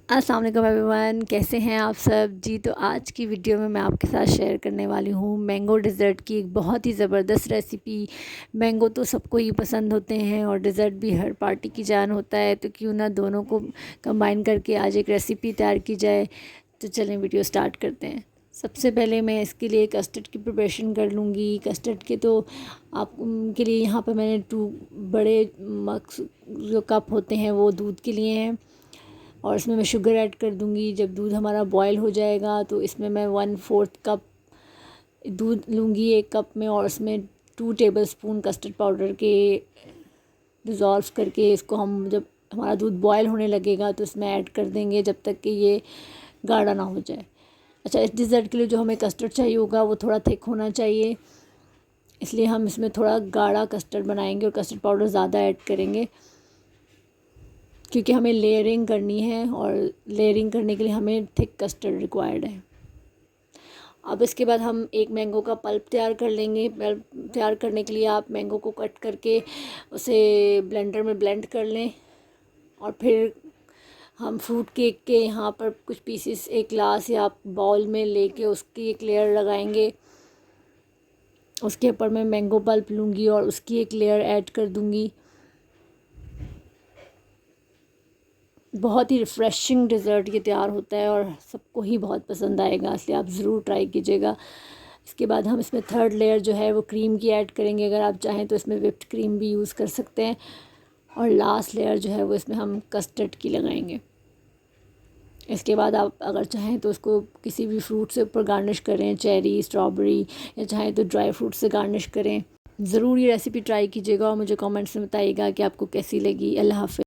अस्सलाम वालेकुम एवरीवन, कैसे हैं आप सब जी। तो आज की वीडियो में मैं आपके साथ शेयर करने वाली हूँ मैंगो डिज़र्ट की एक बहुत ही ज़बरदस्त रेसिपी। मैंगो तो सबको ही पसंद होते हैं और डिज़र्ट भी हर पार्टी की जान होता है, तो क्यों ना दोनों को कंबाइन करके आज एक रेसिपी तैयार की जाए। तो चलें वीडियो स्टार्ट करते हैं। सबसे पहले मैं इसके लिए कस्टर्ड की प्रिपरेशन कर लूँगी। कस्टर्ड के तो आप के लिए यहाँ पर मैंने 2 बड़े मग्स जो कप होते हैं वो दूध के लिए हैं, और इसमें मैं शुगर ऐड कर दूँगी। जब दूध हमारा बॉयल हो जाएगा तो इसमें मैं 1/4 कप दूध लूँगी एक कप में, और उसमें 2 टेबलस्पून कस्टर्ड पाउडर के डिज़ोल्व करके इसको हम जब हमारा दूध बॉयल होने लगेगा तो इसमें ऐड कर देंगे जब तक कि ये गाढ़ा ना हो जाए। अच्छा, इस डिज़र्ट के लिए जो हमें कस्टर्ड चाहिए होगा वो थोड़ा थिक होना चाहिए, इसलिए हम इसमें थोड़ा गाढ़ा कस्टर्ड बनाएंगे और कस्टर्ड पाउडर ज़्यादा ऐड करेंगे, क्योंकि हमें लेयरिंग करनी है और लेयरिंग करने के लिए हमें थिक कस्टर्ड रिक्वायर्ड है। अब इसके बाद हम एक मैंगो का पल्प तैयार कर लेंगे। पल्प तैयार करने के लिए आप मैंगो को कट करके उसे ब्लेंडर में ब्लेंड कर लें, और फिर हम फ्रूट केक के यहाँ पर कुछ पीसेस एक ग्लास या बाउल में लेके उसकी एक लेयर लगाएंगे। उसके ऊपर मैं मैंगो पल्प लूँगी और उसकी एक लेयर ऐड कर दूँगी। बहुत ही रिफ़्रेशिंग डिज़र्ट ये तैयार होता है और सबको ही बहुत पसंद आएगा, इसलिए आप ज़रूर ट्राई कीजिएगा। इसके बाद हम इसमें थर्ड लेयर जो है वो क्रीम की ऐड करेंगे। अगर आप चाहें तो इसमें व्हिप्ड क्रीम भी यूज़ कर सकते हैं, और लास्ट लेयर जो है वो इसमें हम कस्टर्ड की लगाएंगे। इसके बाद आप अगर चाहें तो उसको किसी भी फ्रूट से ऊपर गार्निश करें, चेरी, स्ट्रॉबेरी, या चाहें तो ड्राई फ्रूट से गार्निश करें। ज़रूर ये रेसिपी ट्राई कीजिएगा और मुझे कमेंट्स में बताइएगा कि आपको कैसी लगी। अल्लाह हाफ़िज़।